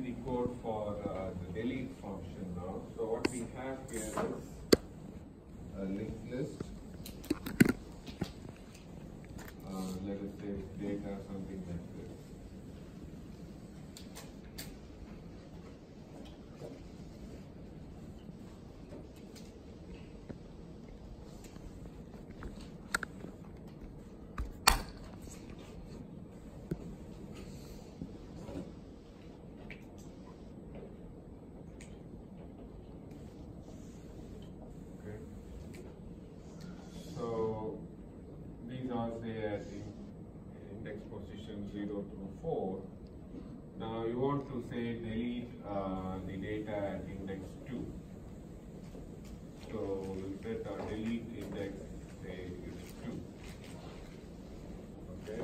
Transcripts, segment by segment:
the code for the delete function now. So what we have here is a linked list. Let us say data, something like this. So these are say at index position 0 through 4. Now you want to say delete the data at index 2. So we'll set our delete index say is 2. Okay.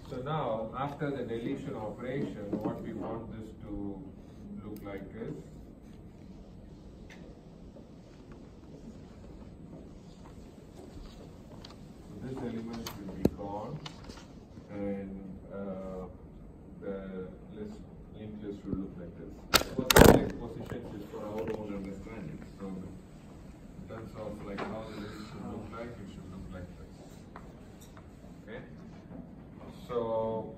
So now, after the deletion operation, what we want this to look like is this element will be gone, and the linked list will look like this. Of course, the index positions is for our own understanding. So, in terms of like how the list should look like, it should look like this. Okay. So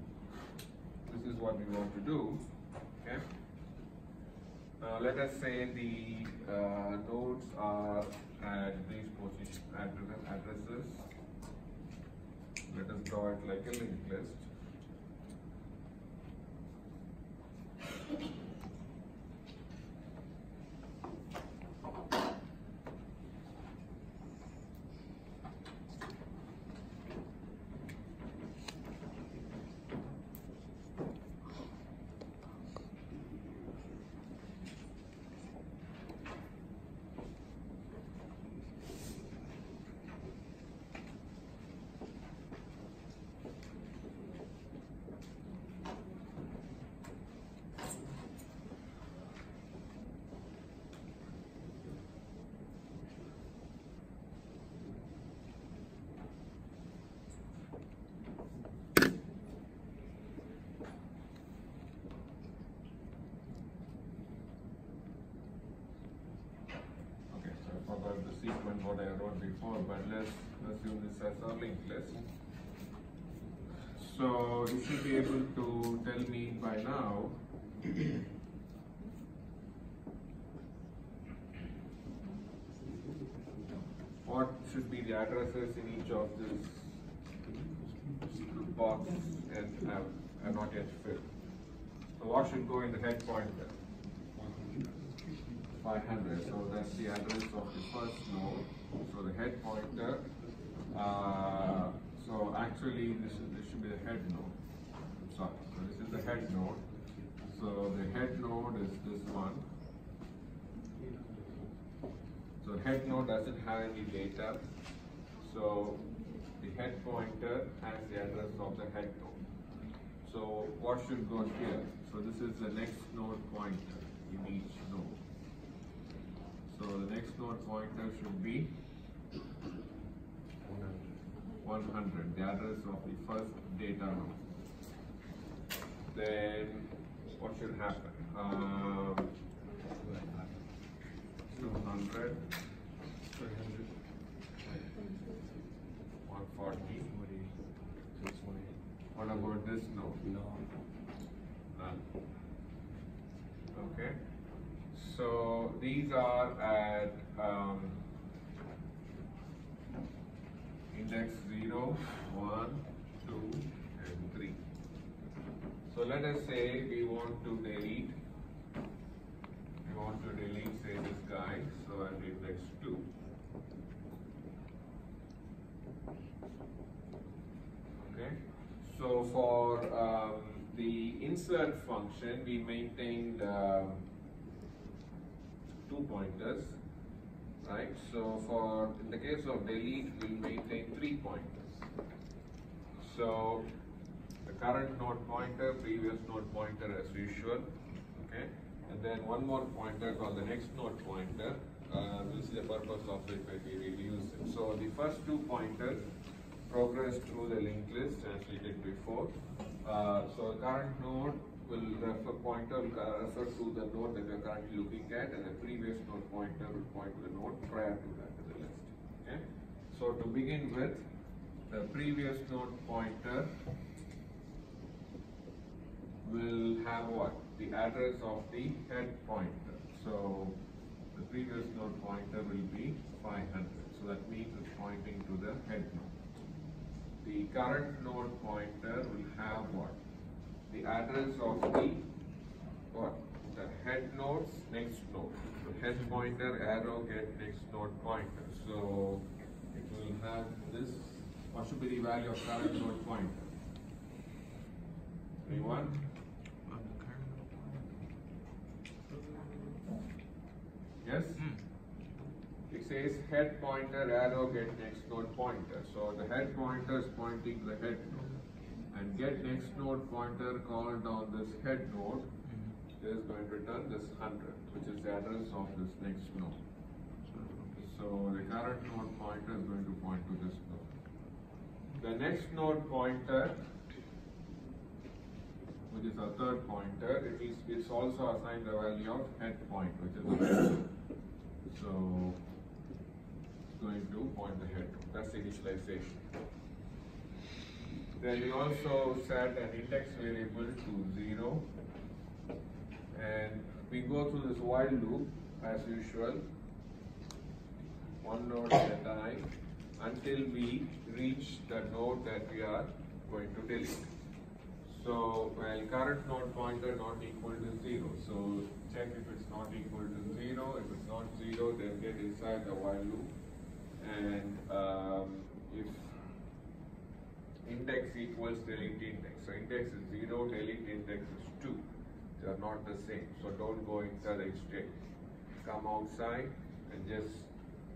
this is what we want to do. Okay. Now let us say the nodes are at these position addresses. Let us draw it like a linked list. The sequence what I wrote before, but let's assume this as our linked list. So you should be able to tell me by now what should be the addresses in each of this box and have not yet filled. So what should go in the head pointer? 500. So that's the address of the first node. So the head pointer. So actually, this should be the head node. Sorry. So this is the head node. So the head node is this one. So the head node doesn't have any data. So the head pointer has the address of the head node. So what should go here? So this is the next node pointer in each node. So the next node pointer should be 100, the address of the first data node. Then what should happen? 200, 140. What about this node? None. Okay. So these are at index 0, 1, 2, and 3. So let us say we want to delete. Say this guy. So at index 2. Okay. So for the insert function, we maintained 2 pointers, right? So in the case of delete, we'll maintain 3 pointers. So the current node pointer, previous node pointer as usual, okay? And then one more pointer called the next node pointer. We'll see the purpose of it when we really use it. So the first two pointers progress through the linked list as we did before. So current node will pointer will refer to the node that we are currently looking at, and the previous node pointer will point to the node prior to that in the list. Okay. So to begin with, the previous node pointer will have what? The address of the head pointer. So the previous node pointer will be 500. So that means it's pointing to the head node. The current node pointer will have what? The address of the what? The head node's next node. The head pointer, arrow, get next node pointer. So it will have this. What should be the value of current node pointer? Anyone? Yes? It says head pointer, arrow, get next node pointer. So the head pointer is pointing to the head node. And get next node pointer called on this head node is going to return this 100, which is the address of this next node. So the current node pointer is going to point to this node. The next node pointer, which is our third pointer, it's also assigned the value of head point, which is the value. So it's going to point the head. That's the initialization. Then we also set an index variable to 0, and we go through this while loop as usual, one node at a time, until we reach the node that we are going to delete. So, well, current node pointer not equal to 0. So, check if it's not equal to 0. If it's not 0, then get inside the while loop. And if index equals delete index. So, index is 0, delete index is 2. They are not the same. So, don't go inside the state. Come outside and just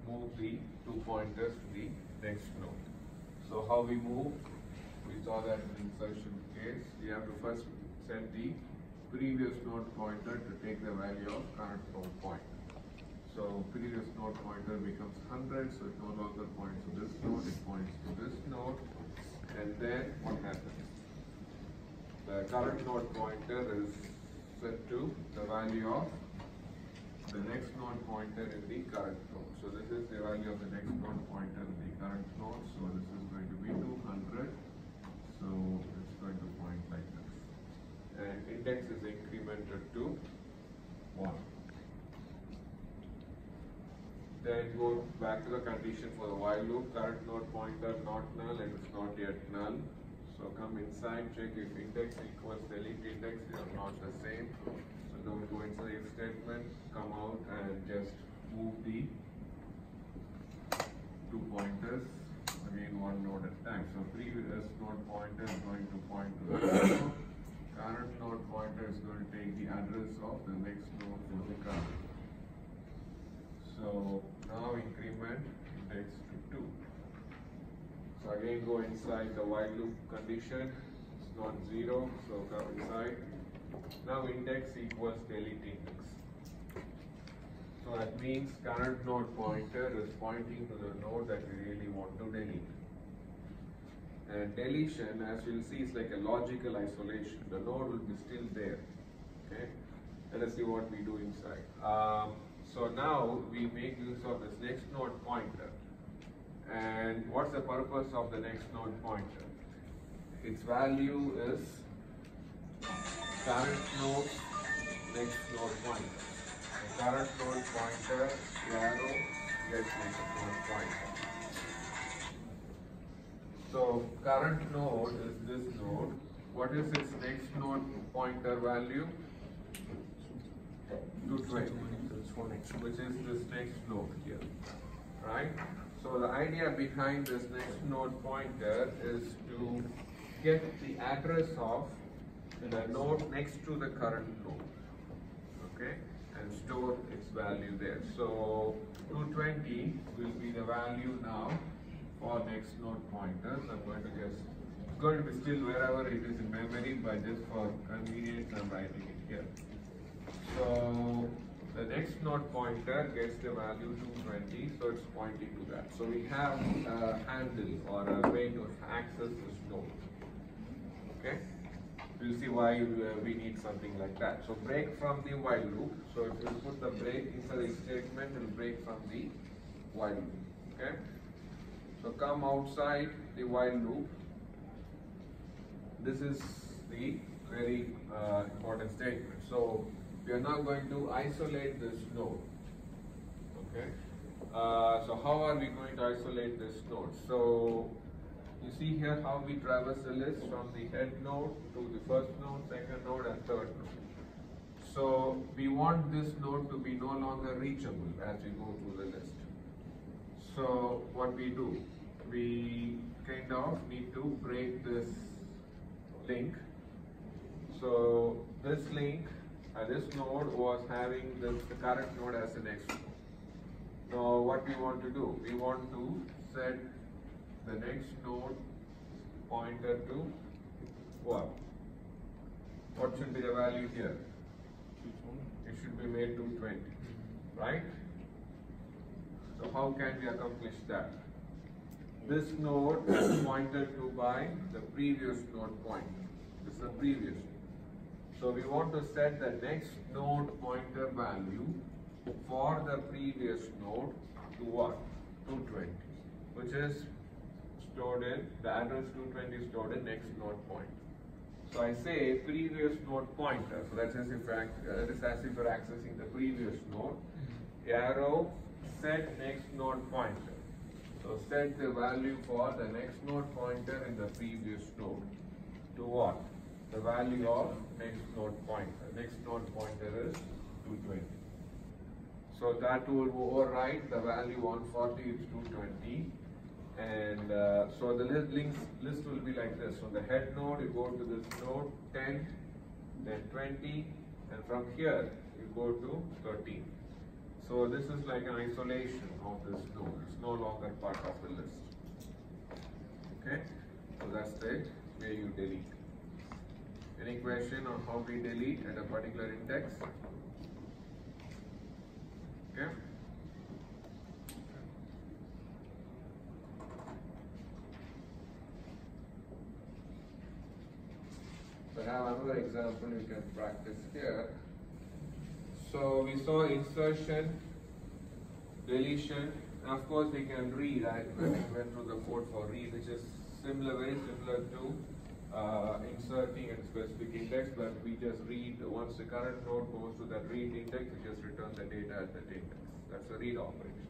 move the 2 pointers to the next node. So, how we move? We saw that in the insertion case. We have to first set the previous node pointer to take the value of current node pointer. So previous node pointer becomes 100, so it no longer points to this node, it points to this node. And then what happens? The current node pointer is set to the value of the next node pointer in the current node. So this is the value of the next node pointer in the current node. So this is going to be 200. So it's going to point like this. And index is incremented to 1. Then go back to the condition for the while loop. Current node pointer not null and it's not yet null. So come inside, check if index equals delete index, they are not the same. So don't go inside the if statement, come out and just move the 2 pointers. Again, one node at a time. So previous node pointer is going to point to the node. Current node pointer is going to take the address of the next node for the current. So now increment index to 2. So again go inside the while loop condition. It's not 0, so come inside. Now index equals delete index. So that means current node pointer is pointing to the node that we really want to delete. And deletion, as we'll see, is like a logical isolation. The node will be still there. Okay. Let us see what we do inside. So now we make use of this next node pointer. And what's the purpose of the next node pointer? Its value is current node, next node pointer. The current node pointer, the arrow, gets next node pointer. So current node is this node. What is its next node pointer value? 220, which is this next node here, right? So the idea behind this next node pointer is to get the address of the node next to the current node, okay, and store its value there. So 220 will be the value now for next node pointers. I'm going to just, it's going to be still wherever it is in memory, but just for convenience I'm writing it here. So the next node pointer gets the value 220, so it's pointing to that. So we have a handle or a way to access this node. Okay? We'll see why we need something like that. So break from the while loop. So if you put the break inside the statement, it will break from the while loop. Okay? So come outside the while loop. This is the very important statement. So we are now going to isolate this node. Okay. So how are we going to isolate this node? So you see here how we traverse the list from the head node to the first node, second node, and third node. So we want this node to be no longer reachable as we go through the list. So what we do, we kind of need to break this link. So this link, this node was having the current node as the next node. Now what we want to do, we want to set the next node pointer to what? What should be the value here? It should be made 220, right? So how can we accomplish that? This node is pointed to by the previous node pointer. This is the previous node. So we want to set the next node pointer value for the previous node to what? 220, which is stored in, the address 220 is stored in next node pointer. So I say previous node pointer, so that's as if you're accessing the previous node. Arrow set next node pointer. So set the value for the next node pointer in the previous node to what? The value of next node pointer. Next node pointer is 220. So that will override the value 140 is 220. And so the list will be like this. So the head node, you go to this node 10, then 20, and from here you go to 13. So this is like an isolation of this node. It's no longer part of the list. Okay? So that's the way you delete. Any question on how we delete at a particular index? Okay? So I have another example you can practice here. So we saw insertion, deletion, and of course we can read. I went through the code for read, which is similar, very similar to inserting a specific index, but we just read once the current node goes to that read index, it just returns the data at that index. That's a read operation.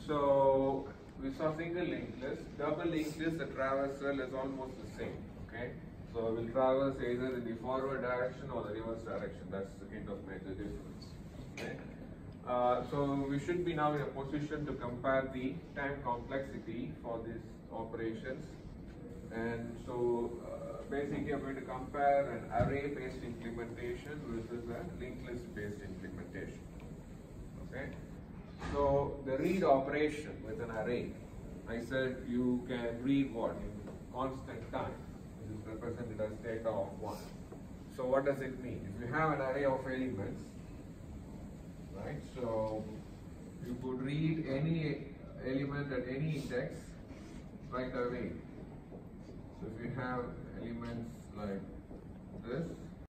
So we saw single linked list, double linked list. The traversal is almost the same. Okay, so we'll traverse either in the forward direction or the reverse direction. That's the kind of major difference. Okay. So we should be now in a position to compare the time complexity for these operations. And so basically I'm going to compare an array-based implementation versus a linked list-based implementation. Okay. So the read operation with an array, I said you can read what? In constant time. This is represented as data of 1. So what does it mean? If you have an array of elements, right? So you could read any element at any index right away. So if you have elements like this,